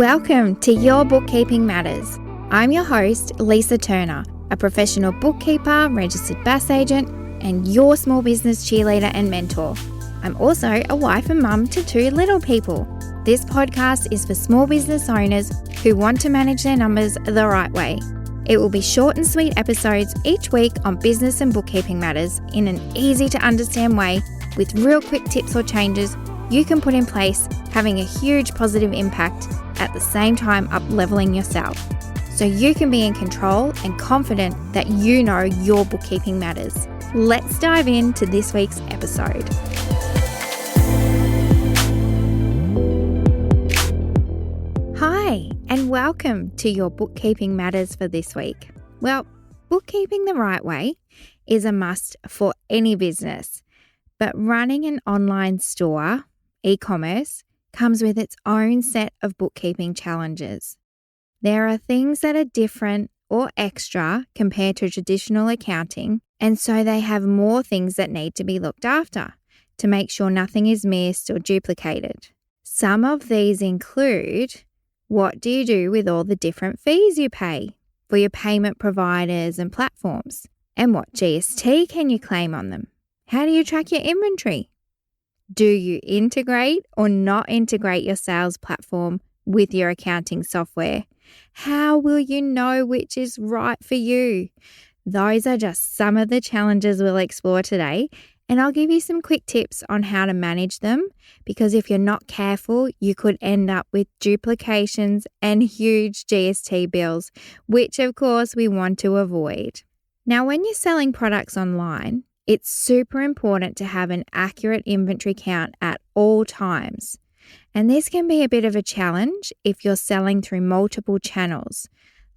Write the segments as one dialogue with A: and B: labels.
A: Welcome to Your Bookkeeping Matters. I'm your host, Lisa Turner, a professional bookkeeper, registered BAS agent, and your small business cheerleader and mentor. I'm also a wife and mum to two little people. This podcast is for small business owners who want to manage their numbers the right way. It will be short and sweet episodes each week on business and bookkeeping matters in an easy to understand way with real quick tips or changes you can put in place, having a huge positive impact at the same time up-leveling yourself, so you can be in control and confident that you know your bookkeeping matters. Let's dive into this week's episode. Hi, and welcome to Your Bookkeeping Matters for this week. Well, bookkeeping the right way is a must for any business, but running an online store, Ecommerce, comes with its own set of bookkeeping challenges. There are things that are different or extra compared to traditional accounting, and so they have more things that need to be looked after to make sure nothing is missed or duplicated. Some of these include: what do you do with all the different fees you pay for your payment providers and platforms? And what GST can you claim on them? How do you track your inventory? Do you integrate or not integrate your sales platform with your accounting software? How will you know which is right for you? Those are just some of the challenges we'll explore today, and I'll give you some quick tips on how to manage them, because if you're not careful, you could end up with duplications and huge GST bills, which of course we want to avoid. Now, when you're selling products online, it's super important to have an accurate inventory count at all times. And this can be a bit of a challenge if you're selling through multiple channels,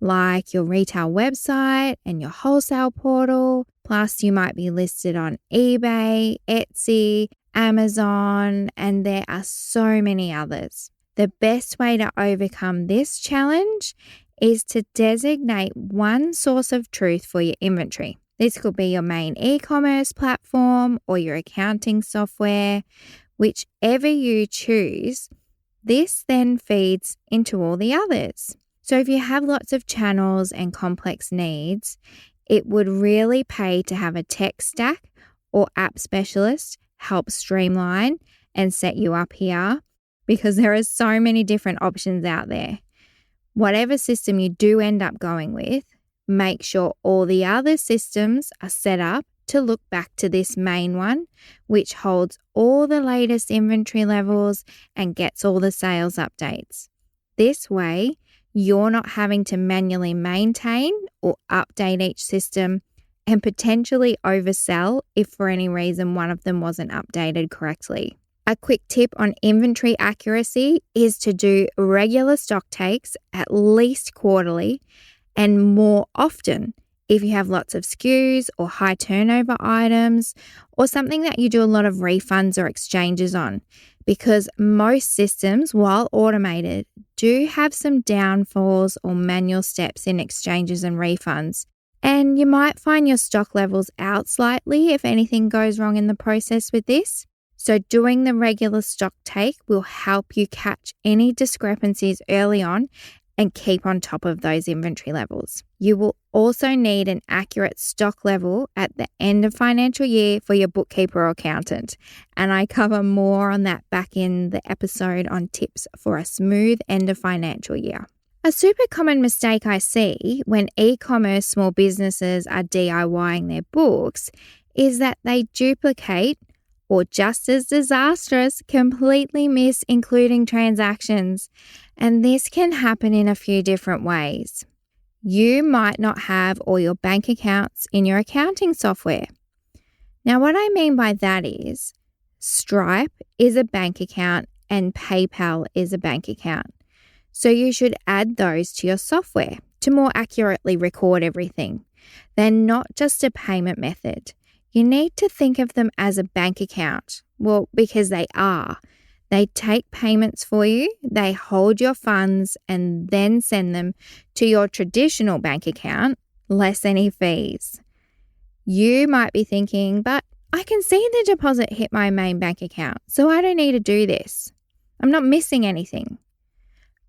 A: like your retail website and your wholesale portal. Plus, you might be listed on eBay, Etsy, Amazon, and there are so many others. The best way to overcome this challenge is to designate one source of truth for your inventory. This could be your main e-commerce platform or your accounting software. Whichever you choose, this then feeds into all the others. So if you have lots of channels and complex needs, it would really pay to have a tech stack or app specialist help streamline and set you up here, because there are so many different options out there. Whatever system you do end up going with, make sure all the other systems are set up to look back to this main one, which holds all the latest inventory levels and gets all the sales updates. This way, you're not having to manually maintain or update each system and potentially oversell if for any reason one of them wasn't updated correctly. A quick tip on inventory accuracy is to do regular stock takes at least quarterly, and more often if you have lots of SKUs or high turnover items, or something that you do a lot of refunds or exchanges on, because most systems, while automated, do have some downfalls or manual steps in exchanges and refunds. And you might find your stock levels out slightly if anything goes wrong in the process with this. So doing the regular stock take will help you catch any discrepancies early on and keep on top of those inventory levels. You will also need an accurate stock level at the end of financial year for your bookkeeper or accountant. And I cover more on that back in the episode on tips for a smooth end of financial year. A super common mistake I see when e-commerce small businesses are DIYing their books is that they duplicate, or just as disastrous, completely miss including transactions. And this can happen in a few different ways. You might not have all your bank accounts in your accounting software. Now, what I mean by that is Stripe is a bank account and PayPal is a bank account. So you should add those to your software to more accurately record everything. They're not just a payment method. You need to think of them as a bank account. Well, because they are. They take payments for you, they hold your funds, and then send them to your traditional bank account, less any fees. You might be thinking, but I can see the deposit hit my main bank account, so I don't need to do this. I'm not missing anything.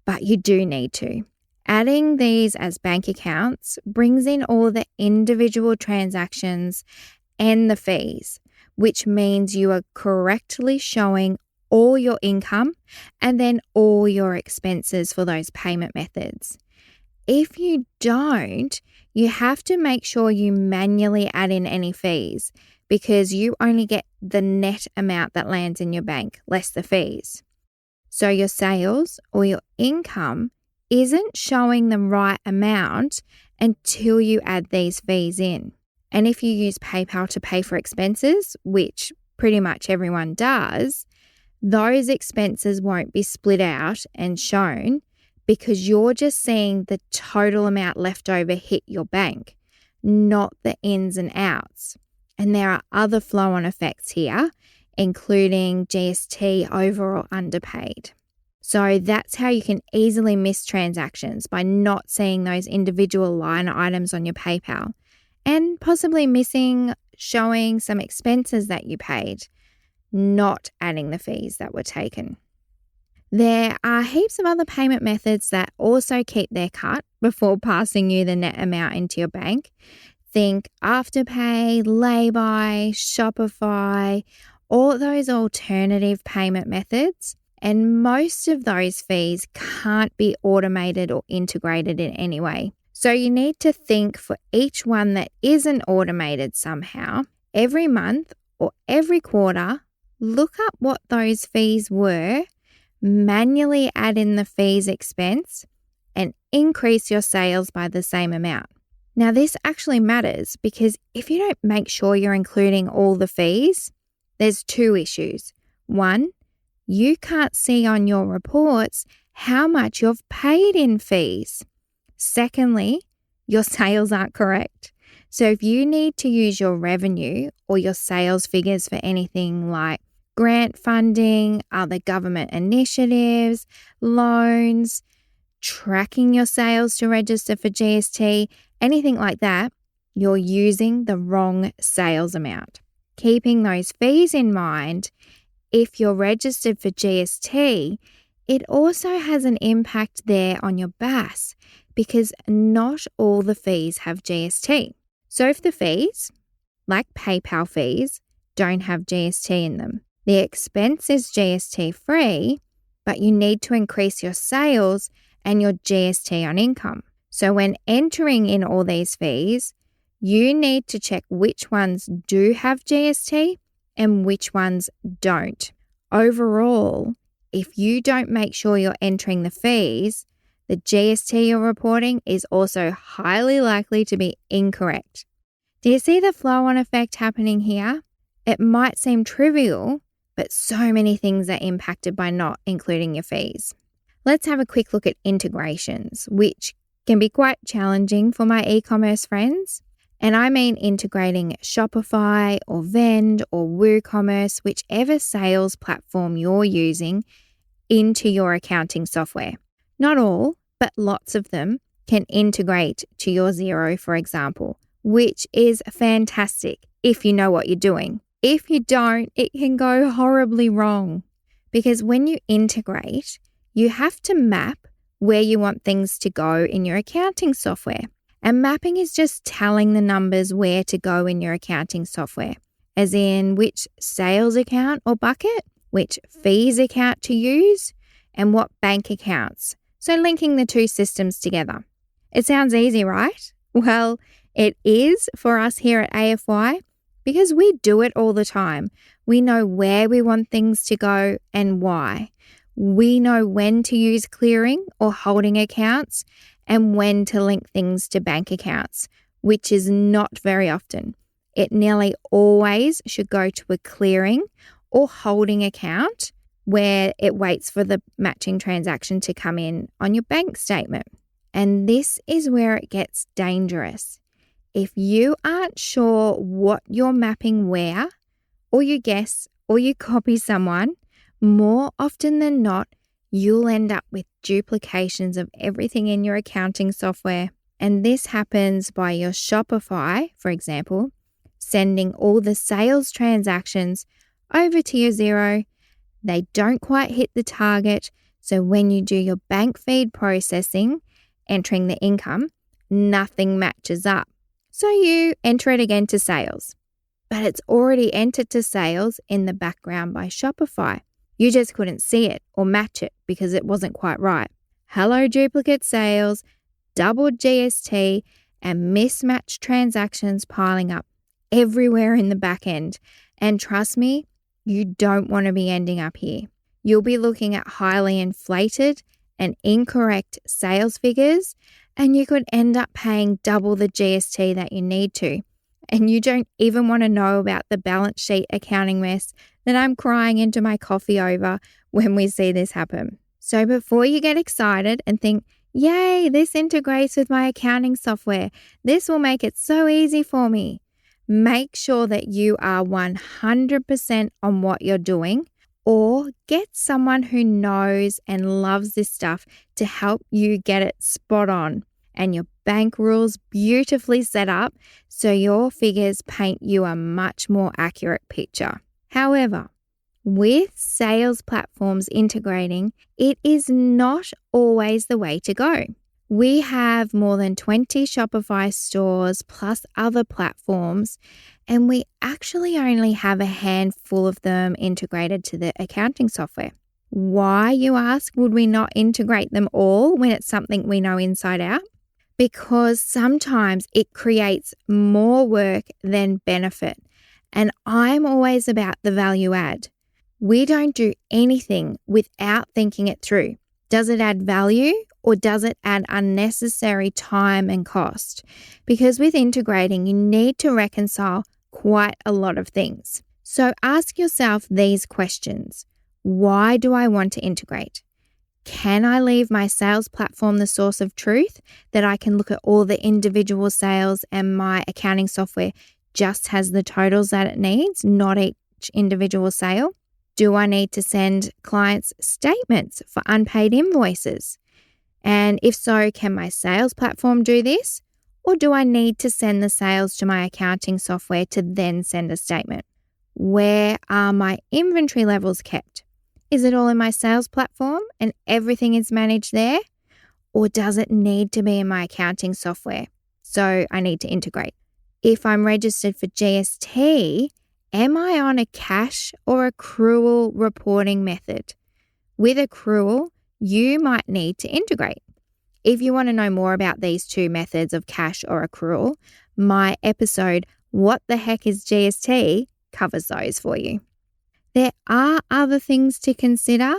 A: but you do need to. Adding these as bank accounts brings in all the individual transactions and the fees, which means you are correctly showing all your income and then all your expenses for those payment methods. If you don't, you have to make sure you manually add in any fees because you only get the net amount that lands in your bank, less the fees. So your sales or your income isn't showing the right amount until you add these fees in. And if you use PayPal to pay for expenses, which pretty much everyone does, those expenses won't be split out and shown because you're just seeing the total amount left over hit your bank, not the ins and outs. And there are other flow-on effects here, including GST over or underpaid. So that's how you can easily miss transactions by not seeing those individual line items on your PayPal and possibly showing some expenses that you paid, not adding the fees that were taken. There are heaps of other payment methods that also keep their cut before passing you the net amount into your bank. Think AfterPay, LayBuy, Shopify, all those alternative payment methods. And most of those fees can't be automated or integrated in any way. So you need to think for each one that isn't automated somehow, every month or every quarter, look up what those fees were, manually add in the fees expense, and increase your sales by the same amount. Now, this actually matters because if you don't make sure you're including all the fees, there's two issues. One, you can't see on your reports how much you've paid in fees. Secondly, your sales aren't correct. So if you need to use your revenue or your sales figures for anything like grant funding, other government initiatives, loans, tracking your sales to register for GST, anything like that, you're using the wrong sales amount. Keeping those fees in mind, if you're registered for GST, it also has an impact there on your BAS because not all the fees have GST. So if the fees, like PayPal fees, don't have GST in them, the expense is GST free, but you need to increase your sales and your GST on income. So when entering in all these fees, you need to check which ones do have GST and which ones don't. Overall, if you don't make sure you're entering the fees, the GST you're reporting is also highly likely to be incorrect. Do you see the flow-on effect happening here? It might seem trivial, but so many things are impacted by not including your fees. Let's have a quick look at integrations, which can be quite challenging for my e-commerce friends. And I mean integrating Shopify or Vend or WooCommerce, whichever sales platform you're using, into your accounting software. Not all, but lots of them can integrate to your Xero, for example, which is fantastic if you know what you're doing. If you don't, it can go horribly wrong. Because when you integrate, you have to map where you want things to go in your accounting software. And mapping is just telling the numbers where to go in your accounting software, as in which sales account or bucket, which fees account to use, and what bank accounts. So linking the two systems together. It sounds easy, right? Well, it is for us here at AFY because we do it all the time. We know where we want things to go and why. We know when to use clearing or holding accounts and when to link things to bank accounts, which is not very often. It nearly always should go to a clearing or holding account where it waits for the matching transaction to come in on your bank statement. And this is where it gets dangerous. If you aren't sure what you're mapping where, or you guess or you copy someone, more often than not, you'll end up with duplications of everything in your accounting software. And this happens by your Shopify, for example, sending all the sales transactions over to your Xero. They don't quite hit the target, So when you do your bank feed processing, entering the income, nothing matches up. So you enter it again to sales, but it's already entered to sales in the background by Shopify. You just couldn't see it or match it because it wasn't quite right. Hello, duplicate sales, doubled GST, and mismatched transactions piling up everywhere in the back end. And trust me, you don't want to be ending up here. You'll be looking at highly inflated and incorrect sales figures, and you could end up paying double the GST that you need to. And you don't even want to know about the balance sheet accounting mess that I'm crying into my coffee over when we see this happen. So before you get excited and think, yay, this integrates with my accounting software, this will make it so easy for me, make sure that you are 100% on what you're doing, or get someone who knows and loves this stuff to help you get it spot on and your bank rules beautifully set up so your figures paint you a much more accurate picture. However, with sales platforms integrating, it is not always the way to go. We have more than 20 Shopify stores plus other platforms, and we actually only have a handful of them integrated to the accounting software. Why, you ask, would we not integrate them all when it's something we know inside out? Because sometimes it creates more work than benefit, and I'm always about the value add. We don't do anything without thinking it through. Does it add value or does it add unnecessary time and cost? Because with integrating, you need to reconcile quite a lot of things. So ask yourself these questions. Why do I want to integrate? Can I leave my sales platform the source of truth, that I can look at all the individual sales and my accounting software just has the totals that it needs, not each individual sale? Do I need to send clients statements for unpaid invoices? And if so, can my sales platform do this? Or do I need to send the sales to my accounting software to then send a statement? Where are my inventory levels kept? Is it all in my sales platform and everything is managed there? Or does it need to be in my accounting software? So I need to integrate. If I'm registered for GST, am I on a cash or accrual reporting method? With accrual, you might need to integrate. If you want to know more about these two methods of cash or accrual, my episode, What the Heck is GST, covers those for you. There are other things to consider,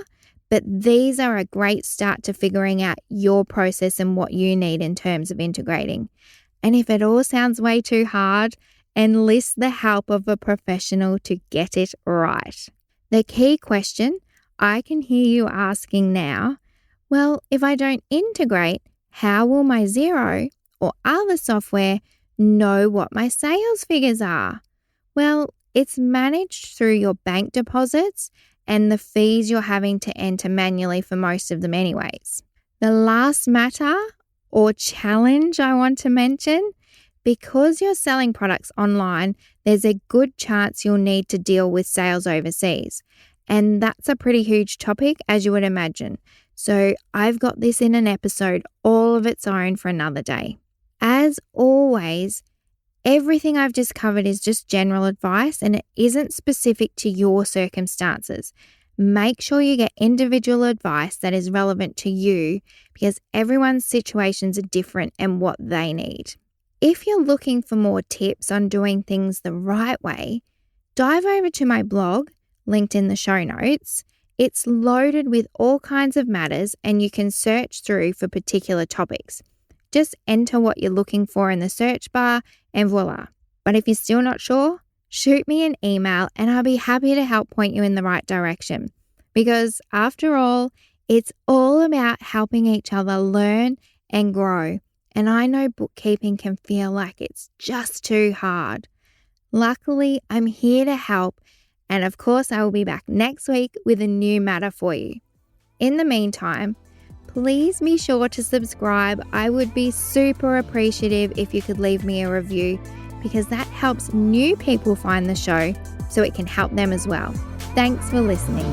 A: but these are a great start to figuring out your process and what you need in terms of integrating. And if it all sounds way too hard, enlist the help of a professional to get it right. The key question I can hear you asking now, well, if I don't integrate, how will my Xero or other software know what my sales figures are? Well, it's managed through your bank deposits and the fees you're having to enter manually for most of them anyways. The last matter or challenge I want to mention, because you're selling products online, there's a good chance you'll need to deal with sales overseas. And that's a pretty huge topic, as you would imagine. So I've got this in an episode all of its own for another day. As always, everything I've just covered is just general advice and it isn't specific to your circumstances. Make sure you get individual advice that is relevant to you because everyone's situations are different and what they need. If you're looking for more tips on doing things the right way, dive over to my blog, linked in the show notes. It's loaded with all kinds of matters and you can search through for particular topics. Just enter what you're looking for in the search bar and voila. But if you're still not sure, shoot me an email and I'll be happy to help point you in the right direction. Because after all, it's all about helping each other learn and grow. And I know bookkeeping can feel like it's just too hard. Luckily, I'm here to help. And of course, I will be back next week with a new matter for you. In the meantime, please be sure to subscribe. I would be super appreciative if you could leave me a review because that helps new people find the show so it can help them as well. Thanks for listening.